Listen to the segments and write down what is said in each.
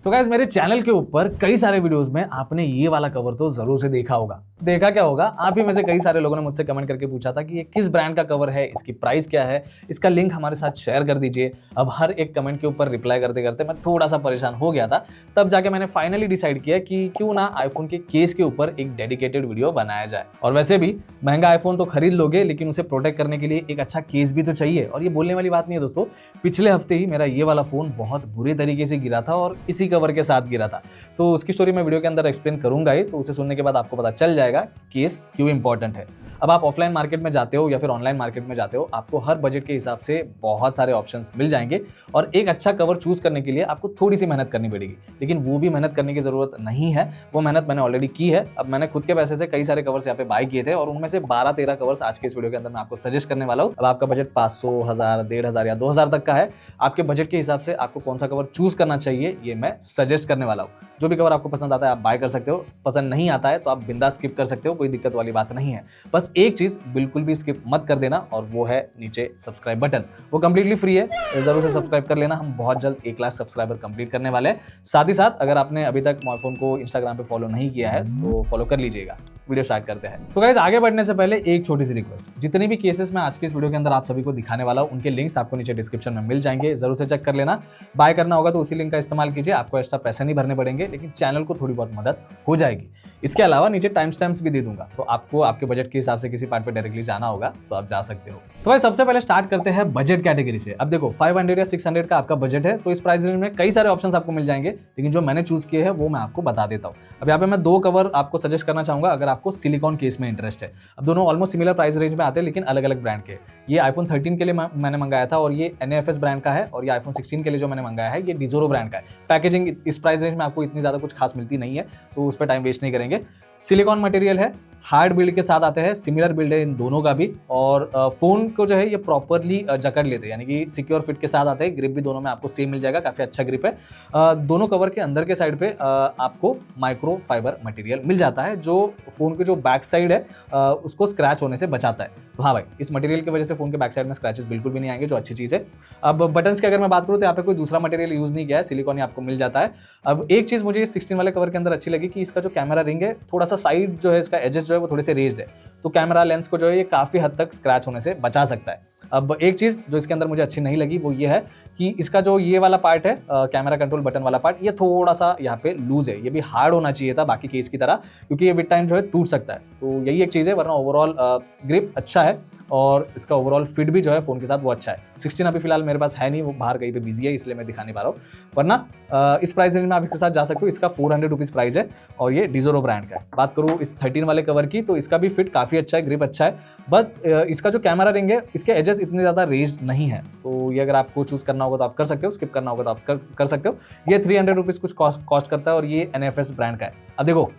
तो गाइस मेरे चैनल के ऊपर कई सारे वीडियोस में आपने ये वाला कवर तो जरूर से देखा होगा। देखा क्या होगा, आप ही में से कई सारे लोगों ने मुझसे कमेंट करके पूछा था कि ये किस ब्रांड का कवर है, इसकी प्राइस क्या है, इसका लिंक हमारे साथ शेयर कर दीजिए। अब हर एक कमेंट के ऊपर रिप्लाई करते करते मैं थोड़ा सा परेशान हो गया था। तब जाके मैंने फाइनली डिसाइड किया कि क्यों ना आईफोन के केस के ऊपर एक डेडिकेटेड वीडियो बनाया जाए। और वैसे भी महंगा आईफोन तो खरीद लोगे, लेकिन उसे प्रोटेक्ट करने के लिए एक अच्छा केस भी तो चाहिए। और ये बोलने वाली बात नहीं है दोस्तों, पिछले हफ्ते ही मेरा ये वाला फोन बहुत बुरे तरीके से गिरा था और इसी कवर के साथ गिरा था। तो उसकी स्टोरी मैं वीडियो के अंदर एक्सप्लेन करूंगा ही, तो उसे सुनने के बाद आपको पता चल जाएगा केस क्यों इंपॉर्टेंट है। अब आप ऑफलाइन मार्केट में जाते हो या फिर ऑनलाइन मार्केट में जाते हो, आपको हर बजट के हिसाब से बहुत सारे ऑप्शंस मिल जाएंगे और एक अच्छा कवर चूज करने के लिए आपको थोड़ी सी मेहनत करनी पड़ेगी। लेकिन वो भी मेहनत करने की जरूरत नहीं है, वो मेहनत मैंने ऑलरेडी की है। अब मैंने खुद के पैसे से कई सारे कवर्स यहाँ पे बाय किए थे और उनमें से 12-13 कवर्स आज के इस वीडियो के अंदर मैं आपको सजेस्ट करने वाला हूँ। अब आपका बजट 500, 1000, 1500 या 2000 तक का है, आपके बजट के हिसाब से आपको कौन सा कवर चूज करना चाहिए ये मैं सजेस्ट करने वाला हूँ। जो भी कवर आपको पसंद आता है आप बाय कर सकते हो, पसंद नहीं आता है तो आप बिंदास स्किप कर सकते हो, कोई दिक्कत वाली बात नहीं है। बस एक चीज बिल्कुल भी स्किप मत कर देना और वो है नीचे सब्सक्राइब बटन। वो कंप्लीटली फ्री है, जरूर से सब्सक्राइब कर लेना। हम बहुत जल्द 1 लाख सब्सक्राइबर कंप्लीट करने वाले हैं। साथ ही साथ अगर आपने अभी तक मायफोन को इंस्टाग्राम पे फॉलो नहीं किया है तो फॉलो कर लीजिएगा। वीडियो स्टार्ट करते हैं। तो गाइस आगे बढ़ने से पहले एक छोटी सी रिक्वेस्ट, जितने भी केसेस मैं आज के इस वीडियो के अंदर आप सभी को दिखाने वाला हूं उनके लिंक्स आपको नीचे डिस्क्रिप्शन में मिल जाएंगे, जरूर से चेक कर लेना। बाय करना होगा तो उसी लिंक का इस्तेमाल कीजिए, आपको एक्स्ट्रा पैसे नहीं भरने पड़ेंगे, लेकिन चैनल को थोड़ी बहुत मदद हो जाएगी। इसके अलावा नीचे टाइम स्टैम्प्स भी दे दूंगा, तो आपको आपके बजट के हिसाब से किसी पार्ट पे डायरेक्टली जाना होगा तो आप जा सकते हो। तो भाई सबसे पहले स्टार्ट करते हैं बजट कैटेगरी से। अब देखो 500 या 600 का आपका बजट है तो इस प्राइस रेंज में कई सारे ऑप्शंस आपको मिल जाएंगे, लेकिन जो मैंने चूज किए हैं वो मैं आपको बता देता हूँ। अब यहाँ पे मैं 2 कवर आपको सजेस्ट करना चाहूंगा अगर आपको सिलिकॉन केस में इंटरेस्ट है। अब दोनों ऑलमोस्ट सिमिलर प्राइस रेंज में आते हैं लेकिन अलग अलग ब्रांड के। ये आईफोन 13 के लिए मैंने मंगाया था और ये NAFS ब्रांड का है, और ये आईफोन 16 के लिए जो मैंने मंगाया है ये डिजोरो ब्रांड का है। पैकेजिंग इस प्राइस रेंज में आपको इतनी ज्यादा कुछ खास मिलती नहीं है, तो उस पर टाइम वेस्ट नहीं करेंगे। सिलिकॉन मटेरियल है, हार्ड बिल्ड के साथ आते हैं, सिमिलर बिल्ड है इन दोनों का भी, और फोन को जो है ये प्रॉपरली जकड़ लेते हैं, यानी कि सिक्योर फिट के साथ आते हैं। ग्रिप भी दोनों में आपको सेम मिल जाएगा, काफी अच्छा ग्रिप है। दोनों कवर के अंदर के साइड पे आपको माइक्रो फाइबर मटेरियल मिल जाता है जो फोन के जो बैक साइड है उसको स्क्रैच होने से बचाता है। तो हाँ भाई, इस मटेरियल की वजह से फोन के बैक साइड में स्क्रैचेस बिल्कुल भी नहीं आएंगे, जो अच्छी चीज है। अब बटन्स की अगर मैं बात करूँ तो यहाँ पे कोई दूसरा मटेरियल यूज नहीं किया है, सिलिकॉन ही आपको मिल जाता है। अब एक चीज मुझे 16 वाले कवर के अंदर अच्छी लगी कि इसका जो कैमरा रिंग है थोड़ा सा साइड जो है, इसका एजेस जो है वो थोड़े से रेज्ड है, तो कैमरा लेंस को जो है ये काफी हद तक स्क्रैच होने से बचा सकता है। अब एक चीज जो इसके अंदर मुझे अच्छी नहीं लगी वो ये है कि इसका जो ये वाला पार्ट है कैमरा कंट्रोल बटन वाला पार्ट, ये थोड़ा सा यहाँ पे लूज है। ये भी हार्ड होना चाहिए था बाकी केस की तरह, क्योंकि ये विद टाइम जो है टूट सकता है। तो यही एक चीज है, वरना ओवरऑल ग्रिप अच्छा है और इसका ओवरऑल फिट भी जो है फोन के साथ वो अच्छा है। 16 अभी फिलहाल मेरे पास है नहीं, वो बाहर कहीं पे बिजी है, इसलिए मैं दिखा नहीं पा रहा हूँ। वरना इस प्राइस रेंज में आप इसके साथ जा सकते हो। इसका 400 रुपीज प्राइस है और ये डिजोरो ब्रांड का है। बात करूँ इस 13 वाले कवर की तो इसका भी फिट काफी अच्छा है, ग्रिप अच्छा है, बट इसका जो कैमरा रिंग है इसके एजेस इतने ज्यादा रेज्ड नहीं है। तो ये अगर आपको चूज करना होगा तो आप कर सकते हो, स्किप करना होगा तो आप कर सकते हो। ये 300 रुपीज कुछ कॉस्ट करता है और ये NFS ब्रांड का है। अब देखो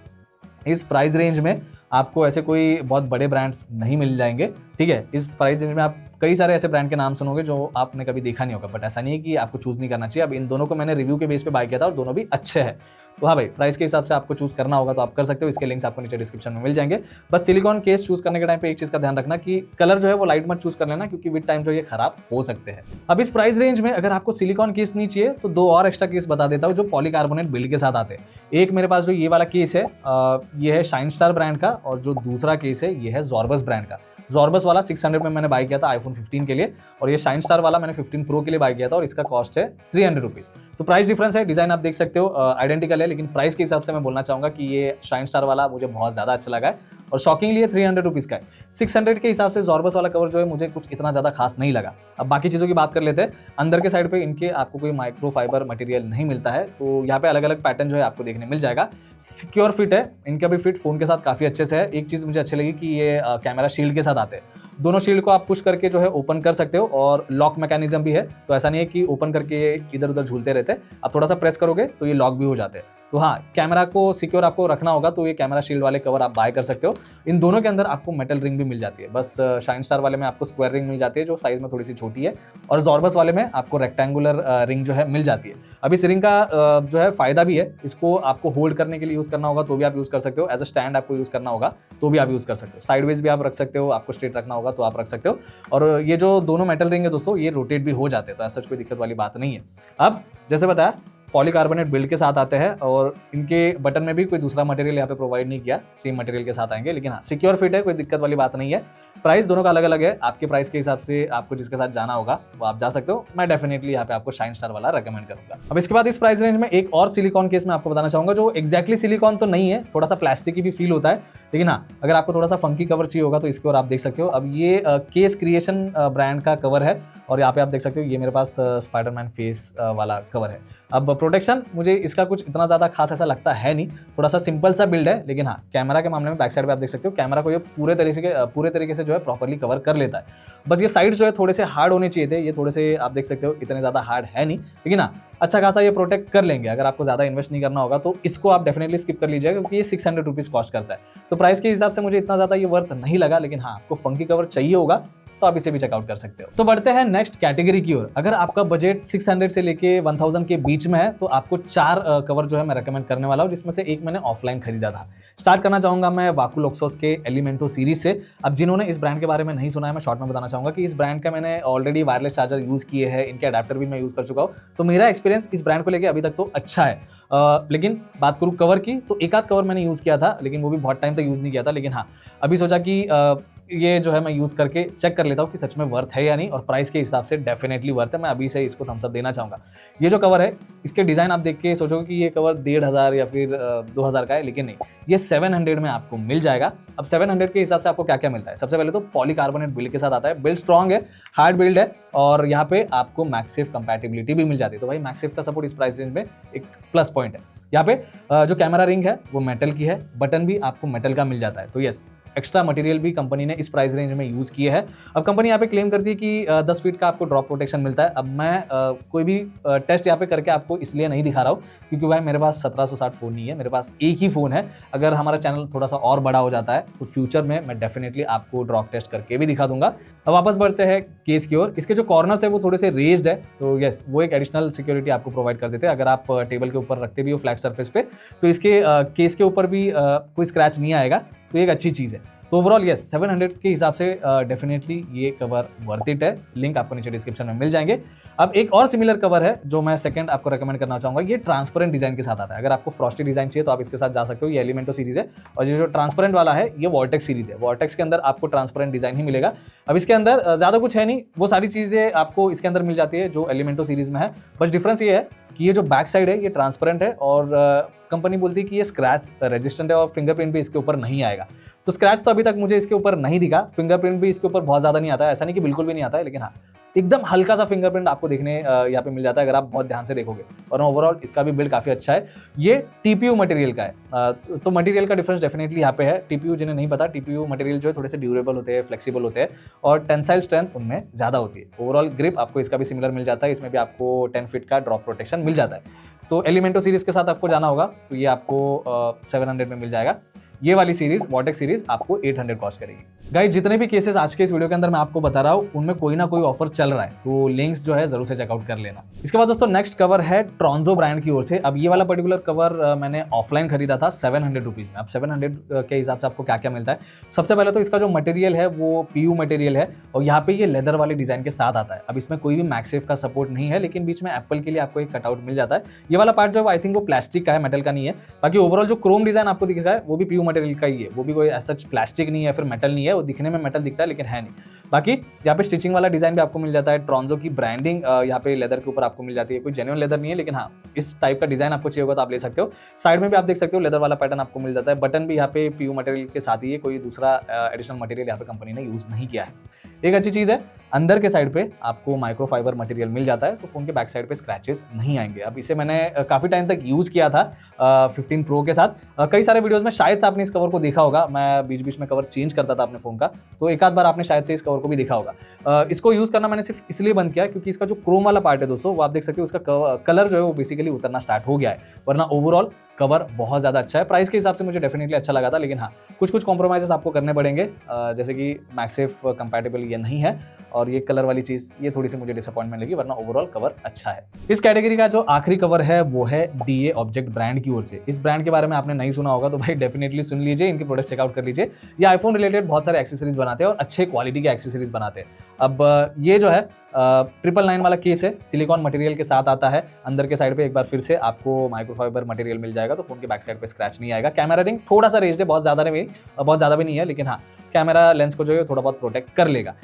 इस प्राइस रेंज में आपको ऐसे कोई बहुत बड़े ब्रांड्स नहीं मिल जाएंगे, ठीक है। इस प्राइस रेंज में आप कई सारे ऐसे ब्रांड के नाम सुनोगे जो आपने कभी देखा नहीं होगा, बट ऐसा नहीं है कि आपको चूज नहीं करना चाहिए। अब इन दोनों को मैंने रिव्यू के बेस पे बाय किया था और दोनों भी अच्छे हैं। तो हाँ भाई, प्राइस के हिसाब से आपको चूज करना होगा तो आप कर सकते हो, इसके लिंक्स आपको नीचे डिस्क्रिप्शन में मिल जाएंगे। बस सिलिकॉन केस चूज करने के टाइम पे एक चीज का ध्यान रखना कि कलर जो है वो लाइट मत चूज कर लेना, क्योंकि विद टाइम जो ये खराब हो सकते हैं। अब इस प्राइस रेंज में अगर आपको सिलिकॉन केस नहीं चाहिए तो 2 और एक्स्ट्रा केस बता देता हूँ जो पॉलीकार्बोनेट बिल्ड के साथ आते हैं। एक मेरे पास जो ये वाला केस है ये है शाइन स्टार ब्रांड का, और जो दूसरा केस है ये है जॉर्बस ब्रांड का। जॉर्बस वाला 600 में मैंने बाय किया था आईफोन 15 के लिए, और ये शाइन स्टार वाला मैंने 15 प्रो के लिए बाय किया था और इसका कॉस्ट है 300 रुपीज। तो प्राइस डिफरेंस है, डिजाइन आप देख सकते हो आइडेंटिकल है, लेकिन प्राइस के हिसाब से मैं बोलना चाहूंगा कि ये शाइन स्टार वाला मुझे बहुत ज्यादा अच्छा लगा है और शॉकिंगली ये 300 रुपीज का है। 600 के हिसाब से जॉर्बस वाला कवर जो है मुझे कुछ इतना ज्यादा खास नहीं लगा। अब बाकी चीजों की बात कर लेते हैं। अंदर के साइड पे इनके आपको कोई माइक्रो फाइबर मटेरियल नहीं मिलता है, तो यहाँ पे अलग अलग पैटर्न जो है आपको देखने मिल जाएगा। सिक्योर फिट है, इनका भी फिट फोन के साथ काफी अच्छे से है। एक चीज मुझे अच्छी लगी कि ये कैमरा शील्ड के साथ आते हैं, दोनों शील्ड को आप पुश करके जो है ओपन कर सकते हो, और लॉक मैकेनिज्म भी है, तो ऐसा नहीं है कि ओपन करके इधर उधर झूलते रहते हैं। आप थोड़ा सा प्रेस करोगे तो ये लॉक भी हो जाते हैं। तो हाँ, कैमरा को सिक्योर आपको रखना होगा तो ये कैमरा शील्ड वाले कवर आप बाय कर सकते हो। इन दोनों के अंदर आपको मेटल रिंग भी मिल जाती है, बस शाइन स्टार वाले में आपको स्क्वायर रिंग मिल जाती है जो साइज में थोड़ी सी छोटी है, और जॉर्बस वाले में आपको रेक्टेंगुलर रिंग जो है मिल जाती है। अब इस रिंग का जो है फायदा भी है, इसको आपको होल्ड करने के लिए यूज करना होगा तो भी आप यूज कर सकते हो, एज अ स्टैंड आपको यूज करना होगा तो भी आप यूज कर सकते हो, साइडवेज भी आप रख सकते हो, आपको स्ट्रेट रखना होगा तो आप रख सकते हो। और ये जो दोनों मेटल रिंग है दोस्तों ये रोटेट भी हो जाते हैं, तो ऐसा कोई दिक्कत वाली बात नहीं है। अब जैसे बताया पॉलीकार्बोनेट बिल्ड के साथ आते हैं और इनके बटन में भी कोई दूसरा मटेरियल यहाँ पे प्रोवाइड नहीं किया, सेम मटेरियल के साथ आएंगे। लेकिन हाँ, सिक्योर फिट है, कोई दिक्कत वाली बात नहीं है। प्राइस दोनों का अलग अलग है, आपके प्राइस के हिसाब से आपको जिसके साथ जाना होगा वो आप जा सकते हो। मैं डेफिनेटली यहाँ पे आपको शाइन स्टार वाला रेकमेंड करूंगा। अब इसके बाद इस प्राइस रेंज में एक और सिलिकॉन केस मैं आपको बताना चाहूंगा, जो एक्जैक्टली सिलिकॉन तो नहीं है, थोड़ा सा प्लास्टिक की भी फील होता है। लेकिन हाँ, अगर आपको थोड़ा सा फंकी कवर चाहिए होगा तो इसके और आप देख सकते हो। अब ये केस क्रिएशन ब्रांड का कवर है और यहाँ पे आप देख सकते हो ये मेरे पास स्पाइडरमैन फेस वाला कवर है। अब प्रोटेक्शन मुझे इसका कुछ इतना ज़्यादा खास ऐसा लगता है नहीं, थोड़ा सा सिंपल सा बिल्ड है। लेकिन हाँ, कैमरा के मामले में बैक साइड पे आप देख सकते हो कैमरा को ये पूरे तरीके से जो है प्रॉपर्ली कवर कर लेता है। बस ये साइड जो है थोड़े से हार्ड होने चाहिए थे, ये थोड़े से आप देख सकते हो इतने ज़्यादा हार्ड है नहीं। लेकिन हाँ, अच्छा खासा ये प्रोटेक्ट कर लेंगे। अगर आपको ज़्यादा इन्वेस्ट नहीं करना होगा तो इसको आप डेफिनेटली स्किप कर लीजिएगा, क्योंकि ये 600 रुपीज़ कॉस्ट करता है। तो प्राइस के हिसाब से मुझे इतना ज़्यादा ये वर्थ नहीं लगा। लेकिन हाँ, आपको फंकी कवर चाहिए होगा तो आप इसे भी चेकआउट कर सकते हो। तो बढ़ते हैं नेक्स्ट कैटेगरी की ओर। अगर आपका बजट 600 से लेके 1000 के बीच में है तो आपको 4 कवर जो है मैं रेकमेंड करने वाला हूं, जिसमें से एक मैंने ऑफलाइन खरीदा था। स्टार्ट करना चाहूंगा मैं वाकुलॉक्सोस के एलिमेंटो सीरीज से। अब जिन्होंने इस ब्रांड के बारे में नहीं सुना है, मैं शॉर्ट में बताना चाहूंगा कि इस ब्रांड का मैंने ऑलरेडी वायरलेस चार्जर यूज किए हैं, इनके अडेप्टर भी मैं यूज कर चुका हूँ। तो मेरा एक्सपीरियंस इस ब्रांड को लेकर अभी तक तो अच्छा है। लेकिन बात करूँ कवर की, तो एक आध कवर मैंने यूज किया था, लेकिन वो भी बहुत टाइम तक यूज नहीं किया था। लेकिन हाँ, अभी सोचा कि ये जो है मैं यूज़ करके चेक कर लेता हूँ कि सच में वर्थ है या नहीं, और प्राइस के हिसाब से डेफिनेटली वर्थ है। मैं अभी से इसको थम्स अप देना चाहूँगा। ये जो कवर है, इसके डिज़ाइन आप देख के सोचोगे कि ये कवर 1500 या फिर 2000 का है, लेकिन नहीं, ये 700 में आपको मिल जाएगा। अब 700 के हिसाब से आपको क्या क्या मिलता है? सबसे पहले तो पॉलीकार्बोनेट बिल्ड के साथ आता है। बिल्ड स्ट्रॉन्ग है, हार्ड बिल्ड है, और यहाँ पे आपको मैक्सेफ कंपैटिबिलिटी भी मिल जाती है। तो भाई मैक्सेफ का सपोर्ट इस प्राइस रेंज में एक प्लस पॉइंट है। यहाँ पे जो कैमरा रिंग है वो मेटल की है, बटन भी आपको मेटल का मिल जाता है। तो यस, एक्स्ट्रा मटेरियल भी कंपनी ने इस प्राइस रेंज में यूज़ किए हैं। अब कंपनी यहाँ पे क्लेम करती है कि 10 फीट का आपको ड्रॉप प्रोटेक्शन मिलता है। अब मैं कोई भी टेस्ट यहाँ पे करके आपको इसलिए नहीं दिखा रहा हूँ क्योंकि भाई मेरे पास 1760 फ़ोन नहीं है, मेरे पास एक ही फ़ोन है। अगर हमारा चैनल थोड़ा सा और बड़ा हो जाता है तो फ्यूचर में मैं डेफिनेटली आपको ड्रॉप टेस्ट करके भी दिखा दूंगा। अब वापस बढ़ते हैं केस की ओर। इसके जो कॉर्नर्स है वो थोड़े से रेज्ड है, तो यस, वो एक एडिशनल सिक्योरिटी आपको प्रोवाइड कर देते हैं। अगर आप टेबल के ऊपर रखते भी हो फ्लैट सर्फेस पे, तो इसके केस के ऊपर भी कोई स्क्रैच नहीं आएगा, तो एक अच्छी चीज़ है। तो ओवरऑल यस, 700 के हिसाब से डेफिनेटली ये कवर वर्थ इट है। लिंक आपको नीचे डिस्क्रिप्शन में मिल जाएंगे। अब एक और सिमिलर कवर है जो मैं सेकंड आपको रेकमेंड करना चाहूँगा। ये ट्रांसपेरेंट डिजाइन के साथ आता है। अगर आपको फ्रॉस्टी डिजाइन चाहिए तो आप इसके साथ जा सकते हो। ये एलिमेंटो सीरीज है, और ये जो ट्रांसपेरेंट वाला है ये वॉर्टेक्स सीरीज है। वॉर्टेक्स के अंदर आपको ट्रांसपेरेंट डिजाइन ही मिलेगा। अब इसके अंदर ज़्यादा कुछ है नहीं, वो सारी चीज़ें आपको इसके अंदर मिल जाती है जो एलिमेंटो सीरीज में है। बस डिफरेंस ये है कि ये जो बैक साइड है ये ट्रांसपेरेंट है, और कंपनी बोलती है कि ये स्क्रैच रेजिस्टेंट है और फिंगरप्रिंट भी इसके ऊपर नहीं आएगा। तो स्क्रैच तो अभी तक मुझे इसके ऊपर नहीं दिखा, फिंगरप्रिंट भी इसके ऊपर बहुत ज़्यादा नहीं आता है। ऐसा नहीं कि बिल्कुल भी नहीं आता है, लेकिन हाँ, एकदम हल्का सा फिंगरप्रिंट आपको देखने यहाँ पे मिल जाता है अगर आप बहुत ध्यान से देखोगे। और ओवरऑल इसका भी बिल्ड काफ़ी अच्छा है। ये टीपीयू मटेरियल का है, तो मटेरियल का डिफरेंस डेफिनेटली यहाँ पे है। टीपीयू जिन्हें नहीं पता, टीपीयू मटेरियल जो है थोड़े से ड्यूरेबल होते हैं, फ्लेक्सिबल होते हैं, और टेंसाइल स्ट्रेंथ उनमें ज़्यादा होती है। ओवरऑल ग्रिप आपको इसका भी सिमिलर मिल जाता है। इसमें भी आपको 10 फीट का ड्रॉप प्रोटेक्शन मिल जाता है। तो एलिमेंटो सीरीज के साथ आपको जाना होगा तो ये आपको 700 में मिल जाएगा। ये वाली सीरीज वॉर्टेक्स सीरीज आपको 800 कॉस्ट करेगी। गाइस, जितने भी केसेस आज के इस वीडियो के अंदर मैं आपको बता रहा हूँ उनमें कोई ना कोई ऑफर चल रहा है, तो लिंक्स जो है जरूर से चेकआउट कर लेना। इसके बाद दोस्तों नेक्स्ट कवर है ट्रॉन्जो ब्रांड की ओर से। अब ये वाला पर्टिकुलर कवर मैंने ऑफलाइन खरीदा था 700 रुपीज़ में। अब 700 के हिसाब से आपको क्या क्या मिलता है? सबसे पहले तो इसका जो मटेरियल है वो पीयू मटेरियल है, और यहाँ पे ये लेदर वाले डिजाइन के साथ आता है। अब इसमें कोई भी मैक्सेफ का सपोर्ट नहीं है, लेकिन बीच में एप्पल के लिए आपको एक कटआउट मिल जाता है। ये वाला पार्ट जो है आई थिंक वो प्लास्टिक का है, मेटल का नहीं है। बाकी ओवरऑल जो क्रोम डिजाइन आपको दिख रहा है वो भी पीयू मटेरियल का ही है, वो भी कोई सच प्लास्टिक नहीं है, फिर मेटल नहीं है। वो दिखने में मेटल दिखता है लेकिन है नहीं। बाकी यहाँ पे स्टिचिंग वाला डिजाइन भी आपको मिल जाता है। ट्रॉन्जो की ब्रांडिंग यहाँ पे लेदर के ऊपर आपको मिल जाती है। कोई जेन्युइन लेदर नहीं है, लेकिन हाँ, इस टाइप का डिजाइन आपको चाहिए होगा तो आप ले सकते हो। साइड में भी आप देख सकते हो लेदर वाला पैटर्न आपको मिल जाता है। बटन भी यहाँ पे पीयू मटेरियल के साथ ही है, कोई दूसरा एडिशनल मटेरियल यहाँ पे कंपनी ने यूज नहीं किया है। एक अच्छी चीज़ है, अंदर के साइड पे आपको माइक्रोफाइबर मटेरियल मिल जाता है, तो फोन के बैक साइड पे स्क्रैचेस नहीं आएंगे। अब इसे मैंने काफ़ी टाइम तक यूज़ किया था 15 प्रो के साथ। कई सारे वीडियोस में शायद से आपने इस कवर को देखा होगा, मैं बीच बीच में कवर चेंज करता था अपने फ़ोन का, तो एक आध बार आपने शायद से इस कवर को भी देखा होगा। इसको यूज़ करना मैंने सिर्फ इसलिए बंद किया क्योंकि इसका जो क्रोम वाला पार्ट है दोस्तों, वो आप देख सकते हो, उसका कलर जो है वो बेसिकली उतरना स्टार्ट हो गया है। वरना ओवरऑल कवर बहुत ज़्यादा अच्छा है। प्राइस के हिसाब से मुझे डेफिनेटली अच्छा लगा था, लेकिन हाँ, कुछ कुछ कॉम्प्रोमाइज़ेस आपको करने पड़ेंगे, जैसे कि मैक्सेफ कंपैटिबल ये नहीं है, और ये कलर वाली चीज़ ये थोड़ी सी मुझे डिसअपॉइंटमेंट लगी, वरना ओवरऑल कवर अच्छा है। इस कैटेगरी का जो आखिरी कवर है वो है डीए ऑब्जेक्ट ब्रांड की ओर से। इस ब्रांड के बारे में आपने नहीं सुना होगा तो भाई डेफिनेटली सुन लीजिए, इनके प्रोडक्ट चेकआउट कर लीजिए। ये आईफोन रिलेटेड बहुत सारे एक्सेसरीज बनाते हैं और अच्छे क्वालिटी के एक्सेसरीज बनाते हैं। अब ये जो है 999 वाला केस है, सिलिकॉन मटेरियल के साथ आता है। अंदर के साइड पे एक बार फिर से आपको माइक्रोफाइबर मटेरियल मिल जाएगा, तो फोन के बैक साइड पे स्क्रैच नहीं आएगा। कैमरा रिंग थोड़ा सा रेज्ड है, बहुत ज़्यादा भी नहीं है, लेकिन हाँ कैमरा लेंस को जो है थोड़ा बहुत प्रोटेक्ट कर लेगा।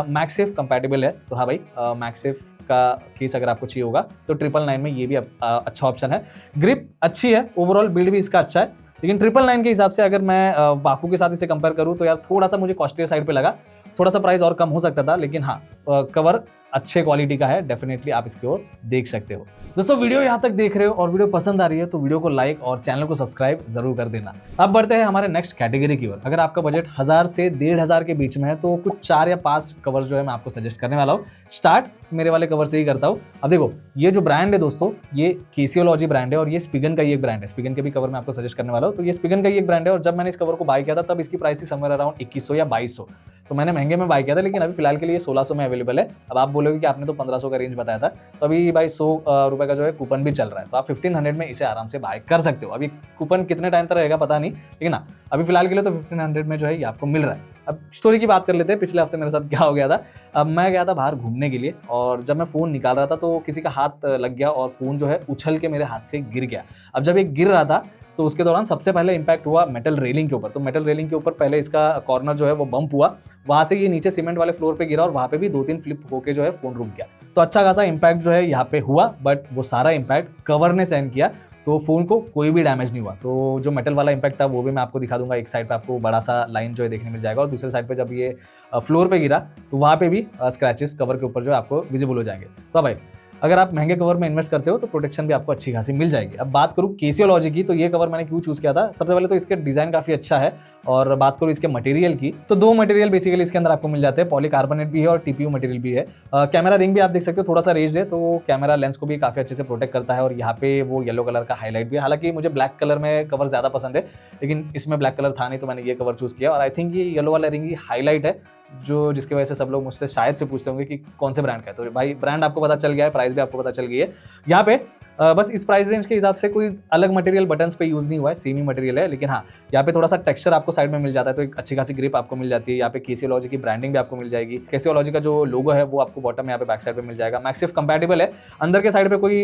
मैक्सेफ कंपैटिबल है, तो हाँ भाई मैक्सेफ का केस अगर आपको चाहिए होगा तो 999 में ये भी अच्छा ऑप्शन है। ग्रिप अच्छी है, ओवरऑल बिल्ड भी इसका अच्छा है, लेकिन 999 के हिसाब से अगर मैं बाकू के साथ इसे कंपेयर करूँ तो यार थोड़ा सा मुझे कॉस्टली साइड पे लगा, थोड़ा सा प्राइस और कम हो सकता था, लेकिन हाँ कवर अच्छे क्वालिटी का है, डेफिनेटली आप इसकी ओर देख सकते हो। दोस्तों वीडियो यहाँ तक देख रहे हो और वीडियो पसंद आ रही है तो वीडियो को लाइक और चैनल को सब्सक्राइब जरूर कर देना। अब बढ़ते हैं हमारे नेक्स्ट कैटेगरी की ओर। अगर आपका बजट 1000 से 1500 के बीच में है तो कुछ 4 या 5 कवर जो है मैं आपको सजेस्ट करने वाला हूँ। स्टार्ट मेरे वाले कवर से ही करता हूँ। अब देखो ये जो ब्रांड है दोस्तों, ये केसियोलॉजी ब्रांड है और ये स्पिगन का ही एक ब्रांड है। स्पिगन के भी कवर मैं आपको सजेस्ट करने वाला हूँ। तो ये स्पिगन का ही एक ब्रांड है और जब मैंने इस कवर को बाय किया था तब इसकी प्राइस थी समवेयर अराउंड 2100 या 2200। तो मैंने महंगे में बाय किया था, लेकिन अभी फिलहाल के लिए 1600 में अवेलेबल है। अब आप बोलोगे कि आपने तो 1500 का रेंज बताया था, तो अभी भाई 100 रुपए का जो है कूपन भी चल रहा है, तो आप 1500 में इसे आराम से बाय कर सकते हो। अभी कूपन कितने टाइम तक रहेगा पता नहीं, लेकिन हाँ अभी फिलहाल के लिए तो 1500 में जो है ये आपको मिल रहा है। अब स्टोरी की बात कर लेते हैं। पिछले हफ्ते मेरे साथ क्या हो गया था। अब मैं गया था बाहर घूमने के लिए और जब मैं फ़ोन निकाल रहा था तो किसी का हाथ लग गया और फ़ोन जो है उछल के मेरे हाथ से गिर गया। अब जब ये गिर रहा था तो उसके दौरान सबसे पहले इंपैक्ट हुआ मेटल रेलिंग के ऊपर। तो मेटल रेलिंग के ऊपर पहले इसका कॉर्नर जो है वो बम्प हुआ, वहां से ये नीचे सीमेंट वाले फ्लोर पे गिरा और वहां पे भी 2-3 फ्लिप होके जो है फोन रुक गया। तो अच्छा खासा इंपैक्ट जो है यहाँ पे हुआ, बट वो सारा इंपैक्ट कवर ने सहन किया, तो फोन को कोई भी डैमेज नहीं हुआ। तो जो मेटल वाला इंपैक्ट था वो भी मैं आपको दिखा दूंगा। एक साइड पे आपको बड़ा सा लाइन जो है देखने मिल जाएगा और दूसरे साइड पे जब ये फ्लोर पे गिरा तो वहाँ पे भी स्क्रैचेस कवर के ऊपर जो है आपको विजिबल हो जाएंगे। तो भाई अगर आप महंगे कवर में इन्वेस्ट करते हो तो प्रोटेक्शन भी आपको अच्छी खासी मिल जाएगी। अब बात करूँ केसियोलॉजी की, तो ये कवर मैंने क्यों चूज किया था। सबसे पहले तो इसके डिजाइन काफी अच्छा है और बात करूँ इसके मटेरियल की तो 2 मटेरियल बेसिकली इसके अंदर आपको मिल जाते हैं। पॉलीकार्बोनेट भी है और टीपीयू मटेरियल भी है। कैमरा रिंग भी आप देख सकते हो थोड़ा सा रेज्ड है, तो कैमरा लेंस को भी काफी अच्छे से प्रोटेक्ट करता है और यहाँ पे वो येलो कलर का हाईलाइट भी है। हालांकि मुझे ब्लैक कलर में कवर ज्यादा पसंद है, लेकिन इसमें ब्लैक कलर था नहीं तो मैंने ये कवर चूज किया। और आई थिंक ये येलो वाला रिंग ही हाईलाइट है, जो जिसकी वजह से सब लोग मुझसे शायद से पूछते होंगे कि कौन से ब्रांड का है। तो भाई ब्रांड आपको पता चल गया है, प्राइस भी आपको पता चल गई है। यहाँ पे बस इस प्राइस रेंज के हिसाब से कोई अलग मटेरियल बटन्स पे यूज नहीं हुआ है, सेम ही मटेरियल है, लेकिन हाँ यहाँ पे थोड़ा सा टेक्सचर आपको साइड में मिल जाता है, तो एक अच्छी खासी ग्रिप आपको मिल जाती है। यहाँ पे केसियोलॉजी की ब्रांडिंग भी आपको मिल जाएगी। केसियोलॉजी का जो लोगो है वो आपको बॉटम में यहाँ पे बैक साइड पे मिल जाएगा। मैक्सिफ कंपैटिबल है। अंदर के साइड पे कोई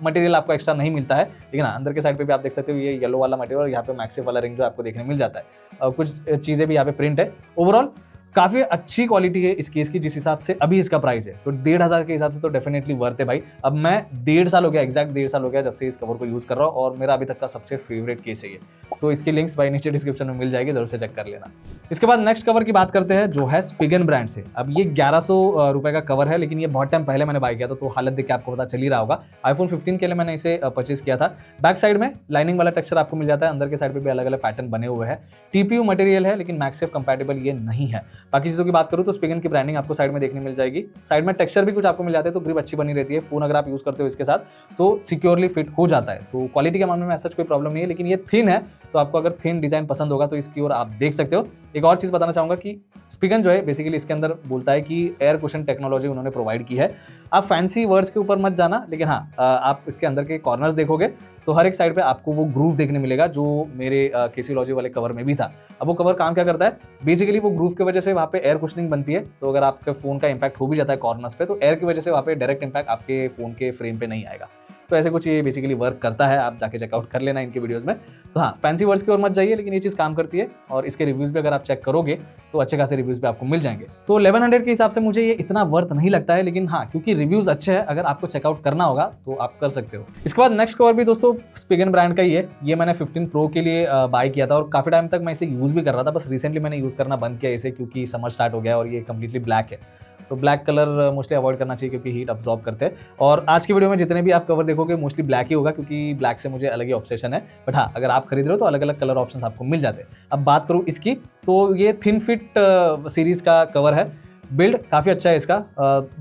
मटेरियल आपको एक्स्ट्रा नहीं मिलता है, लेकिन हाँ अंदर के साइड पे भी आप देख सकते हो ये येलो वाला मटेरियल और यहाँ पे मैक्सिफ वाला रिंग जो आपको देखने मिल जाता है। कुछ चीजें भी यहाँ पे प्रिंट है। ओवरऑल काफी अच्छी क्वालिटी है इस केस की, जिस हिसाब से अभी इसका प्राइस है तो 1500 के हिसाब से तो डेफिनेटली वर्थ है भाई। अब मैं 1.5 साल हो गया, एग्जैक्ट 1.5 साल हो गया जब से इस कवर को यूज कर रहा हूँ और मेरा अभी तक का सबसे फेवरेट केस है ये। तो इसकी लिंक्स भाई नीचे डिस्क्रिप्शन में मिल जाएगी, जरूर से चेक कर लेना। इसके बाद नेक्स्ट कवर की बात करते हैं जो है स्पिगन ब्रांड से। अब ये 1100 रुपए का कवर है, लेकिन ये बहुत टाइम पहले मैंने बाय किया था, तो हालत देख के आपको पता चल ही रहा होगा। iPhone 15 के लिए मैंने इसे परचेज किया था। बैक साइड में लाइनिंग वाला टेक्सचर आपको मिल जाता है, अंदर के साइड पे भी अलग अलग पैटर्न बने हुए हैं। टीपीयू मटेरियल है, लेकिन मैक्सिफ कंपैटिबल ये नहीं है। बाकी चीजों की बात करूं तो स्पिगन की ब्रांडिंग आपको साइड में देखने मिल जाएगी। साइड में टेक्सचर भी कुछ आपको मिल जाते हैं, तो ग्रिप अच्छी बनी रहती है। फोन अगर आप यूज करते हो इसके साथ तो सिक्योरली फिट हो जाता है। तो क्वालिटी के मामले में ऐसा कोई प्रॉब्लम नहीं है, लेकिन ये थिन है, तो आपको अगर थिन डिजाइन पसंद होगा तो इसकी ओर आप देख सकते हो। एक और चीज बताना चाहूंगा कि स्पिगन जो है बेसिकली इसके अंदर बोलता है कि एयर कुशन टेक्नोलॉजी उन्होंने प्रोवाइड की है। आप फैंसी वर्ड्स के ऊपर मत जाना, लेकिन हाँ आप इसके अंदर के कॉर्नर्स देखोगे तो हर एक साइड पे आपको वो ग्रूव देखने मिलेगा जो मेरे केसियोलॉजी वाले कवर में भी था। अब वो कवर काम क्या करता है, बेसिकली वो ग्रूव की वजह से वहाँ पे एयर कुशनिंग बनती है। तो अगर आपके फोन का इंपैक्ट हो भी जाता है कॉर्नर्स पे, तो एयर की वजह से वहाँ पे डायरेक्ट इंपैक्ट आपके फोन के फ्रेम पे नहीं आएगा। तो ऐसे कुछ ये बेसिकली वर्क करता है, आप जाके चेकआउट कर लेना इनके वीडियोस में। तो हाँ फैंसी वर्ड्स की ओर मत जाइए, लेकिन ये चीज़ काम करती है और इसके रिव्यूज़ भी अगर आप चेक करोगे तो अच्छे खासे रिव्यूज़ भी आपको मिल जाएंगे। तो 1100 के हिसाब से मुझे ये इतना वर्थ नहीं लगता है, लेकिन हाँ क्योंकि रिव्यूज़ अच्छे हैं, अगर आपको चेकआउट करना होगा तो आप कर सकते हो। इसके बाद नेक्स्ट कवर भी दोस्तों स्पिगन ब्रांड का ही है। ये मैंने 15 प्रो के लिए बाय किया था और काफ़ी टाइम तक मैं इसे यूज़ भी कर रहा था, बस रिसेंटली मैंने यूज़ करना बंद किया इसे क्योंकि समर स्टार्ट हो गया और ये कम्प्लीटली ब्लैक है। तो ब्लैक कलर मोस्टली अवॉइड करना चाहिए क्योंकि हीट अब्जॉर्ब करते हैं। और आज की वीडियो में जितने भी आप कवर देखोगे मोस्टली ब्लैक ही होगा, क्योंकि ब्लैक से मुझे अलग ही ऑब्सेशन है। बट हाँ अगर आप खरीद रहे हो तो अलग अलग कलर ऑप्शंस आपको मिल जाते हैं। अब बात करूँ इसकी, तो ये थिन फिट सीरीज का कवर है। बिल्ड काफ़ी अच्छा है इसका।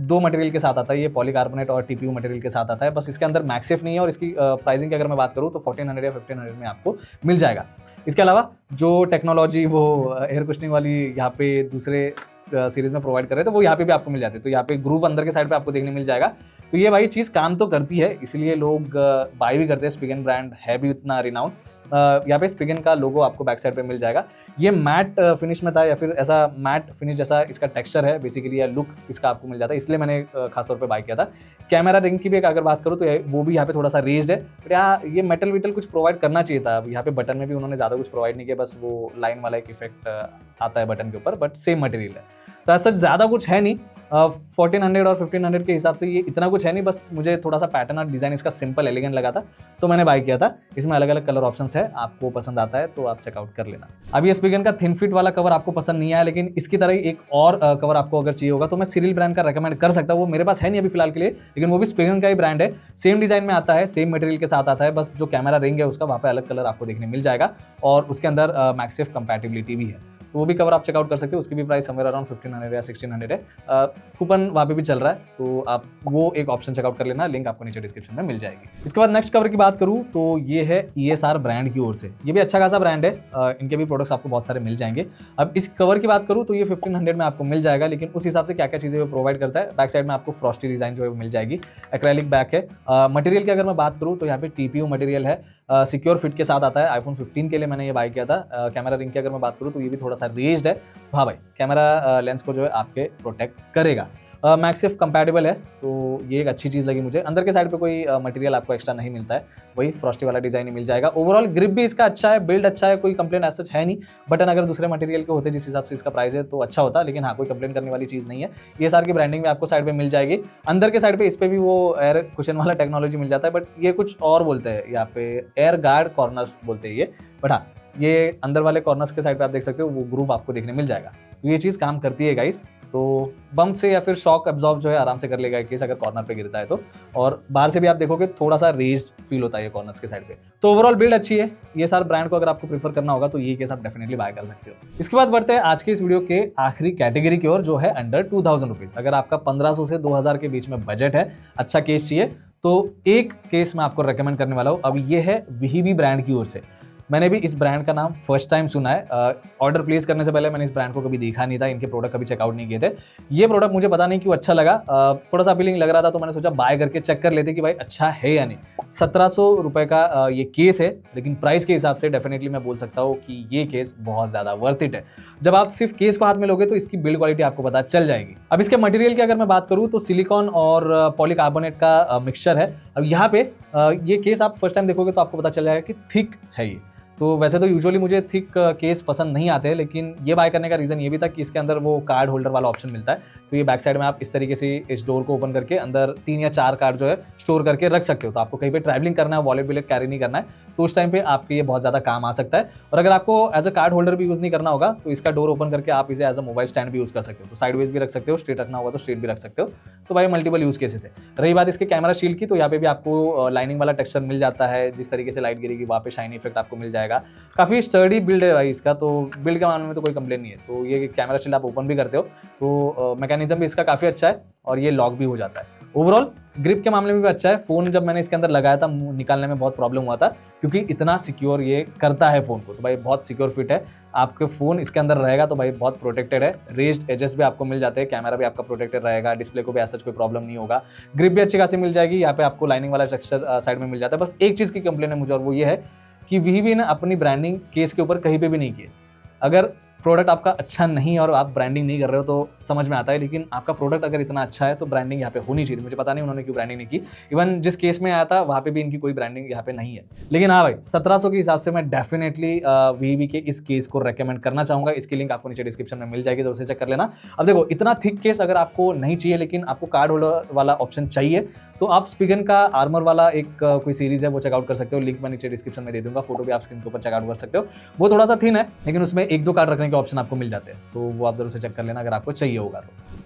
2 मटेरियल के साथ आता है, ये पॉलीकार्बोनेट और टीपीयू मटेरियल के साथ आता है। बस इसके अंदर मैक्सेफ नहीं है और इसकी प्राइसिंग की अगर मैं बात करूँ तो 1400 या 1500 में आपको मिल जाएगा। इसके अलावा जो टेक्नोलॉजी वो एयर कुशनिंग वाली यहाँ पे दूसरे सीरीज में प्रोवाइड कर रहे थे वो यहाँ पे भी आपको मिल जाते हैं। तो यहाँ पे ग्रूव अंदर के साइड पे आपको देखने मिल जाएगा। तो ये भाई चीज़ काम तो करती है, इसलिए लोग बाय भी करते हैं। स्पिगन ब्रांड है भी उतना रिनाउंड। यहाँ पे स्पिगन का लोगो आपको बैक साइड पे मिल जाएगा। ये मैट फिनिश में था या फिर ऐसा मैट फिनिश जैसा इसका टेक्सचर है बेसिकली, या लुक इसका आपको मिल जाता है, इसलिए मैंने खासतौर पे बाय किया था। कैमरा रिंग की भी अगर बात करूँ तो वो भी यहाँ पे थोड़ा सा रेज्ड है, बट यहाँ ये मेटल वेटल कुछ प्रोवाइड करना चाहिए था। यहाँ पे बटन में भी उन्होंने ज़्यादा कुछ प्रोवाइड नहीं किया, बस वो लाइन वाला एक इफेक्ट आता है बटन के ऊपर, बट सेम मटेरियल है। तो ऐसा ज़्यादा कुछ है नहीं, 1400 और 1500 के हिसाब से ये इतना कुछ है नहीं, बस मुझे थोड़ा सा पैटर्न और डिज़ाइन इसका सिंपल एलिगेंट लगा था तो मैंने बाय किया था। इसमें अलग अलग कलर ऑप्शंस है, आपको पसंद आता है तो आप चेकआउट कर लेना। अब ये स्पिगन का थिन फिट वाला कवर आपको पसंद नहीं आया, लेकिन इसकी तरह ही एक और कवर आपको अगर चाहिए होगा तो मैं सिरिल ब्रांड का रेकमेंड कर सकता हूँ। वो मेरे पास है नहीं अभी फिलहाल के लिए, लेकिन वो भी स्पिगन का ही ब्रांड है, सेम डिज़ाइन में आता है, सेम मटेरियल के साथ आता है, बस जो कैमरा रिंग है उसका वहाँ पे अलग कलर आपको देखने मिल जाएगा और उसके अंदर मैक्सेफ कंपैटिबिलिटी भी है, तो वो भी कवर आप चेकआउट कर सकते हो। उसकी भी प्राइस समवेयर अराउंड 1500 या 1600 है। कूपन वहाँ पे भी चल रहा है, तो आप वो एक ऑप्शन चेकआउट कर लेना, लिंक आपको नीचे डिस्क्रिप्शन में मिल जाएगी। इसके बाद नेक्स्ट कवर की बात करूँ तो ये है ESR ब्रांड की ओर से। ये भी अच्छा खासा ब्रांड है, इनके भी प्रोडक्ट्स आपको बहुत सारे मिल जाएंगे। अब इस कवर की बात करूँ तो ये 1500 में आपको मिल जाएगा, लेकिन उस हिसाब से क्या क्या चीज़ें वो प्रोवाइड करता है। बैक साइड में आपको फ्रॉस्टी डिजाइन जो है वो मिल जाएगी, एक्रेलिक बैक है। मटेरियल की अगर मैं बात करूँ तो यहाँ पे TPU मटेरियल है, सिक्योर फिट के साथ आता है। iPhone 15 के लिए मैंने ये बाय किया था। कैमरा रिंग की अगर मैं बात करूँ तो ये भी थोड़ा सा रेज्ड है, तो हाँ भाई कैमरा लेंस को जो है आपके प्रोटेक्ट करेगा। मैक्सेफ कंपैटिबल है, तो ये एक अच्छी चीज़ लगी मुझे। अंदर के साइड पे कोई मटेरियल आपको एक्स्ट्रा नहीं मिलता है, वही फ्रॉस्टी वाला डिजाइन ही मिल जाएगा। ओवरऑल ग्रिप भी इसका अच्छा है, बिल्ड अच्छा है, कोई कंप्लेंट ऐसा है नहीं। बटन अगर दूसरे मटेरियल के होते जिस हिसाब से इसका प्राइस है तो अच्छा होता, लेकिन हाँ कोई कंप्लेंट करने वाली चीज़ नहीं है। ESR की ब्रांडिंग भी आपको साइड पे मिल जाएगी। अंदर के साइड पे इस पे भी वो एयर कुशन वाला टेक्नोलॉजी मिल जाता है, बट ये कुछ और बोलते हैं, यहाँ पे एयर गार्ड कॉर्नर्स बोलते हैं ये, बट हाँ ये अंदर वाले कॉर्नर्स के साइड पे आप देख सकते हो वो ग्रूव आपको देखने मिल जाएगा। तो ये चीज़ काम करती है गाइस, तो बम्प से या फिर शॉक एब्जॉर्ब जो है आराम से कर लेगा केस अगर कॉर्नर पे गिरता है तो। और बाहर से भी आप देखोगे थोड़ा सा रेज्ड फील होता है ये कॉर्नर्स के साइड पे। तो ओवरऑल बिल्ड अच्छी है। ये सारे ब्रांड को अगर आपको प्रीफर करना होगा तो ये केस आप डेफिनेटली बाय कर सकते हो। इसके बाद बढ़ते हैं आज के इस वीडियो के आखिरी कैटेगरी की ओर, जो है अंडर 2000 रुपीज। अगर आपका 1500 से 2000 के बीच में बजट है, अच्छा केस चाहिए, तो एक केस मैं आपको रेकमेंड करने वाला हूँ। अब ये है विहिबी ब्रांड की ओर से। मैंने भी इस ब्रांड का नाम फर्स्ट टाइम सुना है। ऑर्डर प्लेस करने से पहले मैंने इस ब्रांड को कभी देखा नहीं था, इनके प्रोडक्ट कभी चेकआउट नहीं किए थे। ये प्रोडक्ट मुझे पता नहीं क्यों अच्छा लगा, थोड़ा सा अपीलिंग लग रहा था, तो मैंने सोचा बाय करके चेक कर लेते कि भाई अच्छा है या नहीं। 1700 रुपये का ये केस है, लेकिन प्राइस के हिसाब से डेफिनेटली मैं बोल सकता हूँ कि ये केस बहुत ज़्यादा वर्थ इट है। जब आप सिर्फ केस को हाथ में लोगे तो इसकी बिल्ड क्वालिटी आपको पता चल जाएगी। अब इसके मटेरियल की अगर मैं बात करूँ तो सिलिकॉन और पॉलीकार्बोनेट का मिक्सचर है। अब यहाँ पे ये केस आप फर्स्ट टाइम देखोगे तो आपको पता चल जाएगा कि थिक है ये। तो वैसे तो यूजुअली मुझे थिक केस पसंद नहीं आते हैं, लेकिन ये बाय करने का रीज़न ये भी था कि इसके अंदर वो कार्ड होल्डर वाला ऑप्शन मिलता है। तो ये बैक साइड में आप इस तरीके से इस डोर को ओपन करके अंदर 3 या 4 कार्ड जो है स्टोर करके रख सकते हो। तो आपको कहीं पे ट्रैवलिंग करना है, वॉलेट बिलेट कैरी नहीं करना है, तो उस टाइम पे आपके ये बहुत ज़्यादा काम आ सकता है। और अगर आपको एज अ कार्ड होल्डर भी यूज़ नहीं करना होगा तो इसका डोर ओपन करके आप इसे एज अ मोबाइल स्टैंड भी यूज़ कर सकते हो। तो साइडवेज भी रख सकते हो, स्ट्रेट रखना होगा तो स्ट्रेट भी रख सकते हो। तो भाई मल्टीपल यूज़ केसेस है। रही बात इसके कैमरा शील्ड की, तो यहाँ पे भी आपको लाइनिंग वाला टेक्सचर मिल जाता है। जिस तरीके से लाइट गिरेगी वहाँ पे शाइनी इफेक्ट आपको मिल जाएगा। काफ़ी स्टर्डी बिल्ड है भाई इसका, तो बिल्ड के मामले में तो कोई कंप्लेन नहीं है। तो ये कैमरा शील्ड आप ओपन भी करते हो तो मैकेनिज्म भी इसका काफ़ी अच्छा है और ये लॉक भी हो जाता है। ओवरऑल ग्रिप के मामले में भी अच्छा है। फ़ोन जब मैंने इसके अंदर लगाया था निकालने में बहुत प्रॉब्लम हुआ था, क्योंकि इतना सिक्योर ये करता है फ़ोन को। तो भाई बहुत सिक्योर फिट है, आपके फ़ोन इसके अंदर रहेगा तो भाई बहुत प्रोटेक्टेड है। रेज्ड एजेस भी आपको मिल जाते हैं, कैमरा भी आपका प्रोटेक्टेड रहेगा, डिस्प्ले को भी ऐसा कोई प्रॉब्लम नहीं होगा। ग्रिप भी अच्छी खासी मिल जाएगी। यहाँ पे आपको लाइनिंग वाला टेक्सचर साइड में मिल जाता है। बस एक चीज़ की कंप्लेन है मुझे, और वो ये है कि विहिबी ने अपनी ब्रांडिंग केस के ऊपर कहीं पे भी नहीं की। अगर प्रोडक्ट आपका अच्छा नहीं है और आप ब्रांडिंग नहीं कर रहे हो तो समझ में आता है, लेकिन आपका प्रोडक्ट अगर इतना अच्छा है तो ब्रांडिंग यहाँ पे होनी चाहिए। मुझे पता नहीं उन्होंने क्यों ब्रांडिंग नहीं की। इवन जिस केस में आया था वहाँ पे भी इनकी कोई ब्रांडिंग यहाँ पे नहीं है। लेकिन हाँ भाई 1700 के हिसाब से मैं डेफिनेटली विहिबी के इस केस को रेकमेंड करना चाहूँगा। इसकी लिंक आपको नीचे डिस्क्रिप्शन में मिल जाएगी, तो उसे चेक कर लेना। अब देखो इतना थिक केस अगर आपको नहीं चाहिए, लेकिन आपको कार्ड होल्डर वाला ऑप्शन चाहिए, तो आप स्पिगन का आर्मर वाला एक कोई सीरीज है वो चेकआउट कर सकते हो। लिंक मैं नीचे डिस्क्रिप्शन में दे दूंगा, फोटो भी आप स्क्रीन के ऊपर चेकआउट कर सकते हो। वो थोड़ा सा थिन है, लेकिन उसमें 1-2 कार्ड रखने के ऑप्शन आपको मिल जाते हैं, तो वो आप जरूर से चेक कर लेना अगर आपको चाहिए होगा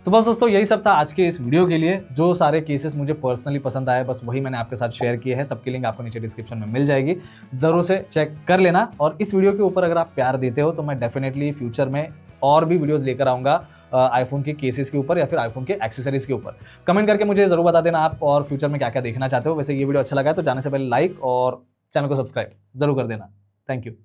तो बस दोस्तों यही सब था आज के इस वीडियो के लिए। जो सारे केसेस मुझे पर्सनली पसंद आए बस वही मैंने आपके साथ शेयर किए हैं। सबकी लिंक आपको नीचे डिस्क्रिप्शन में मिल जाएगी, जरूर से चेक कर लेना। और इस वीडियो के ऊपर अगर आप प्यार देते हो तो मैं डेफिनेटली फ्यूचर में और भी वीडियोस लेकर आऊँगा आईफोन के केसेस के ऊपर या फिर आईफोन के एक्सेसरीज के ऊपर। कमेंट करके मुझे जरूर बता देना आप और फ्यूचर में क्या क्या देखना चाहते हो। वैसे ये वीडियो अच्छा लगा है तो जाने से पहले लाइक और चैनल को सब्सक्राइब जरूर कर देना। Thank you.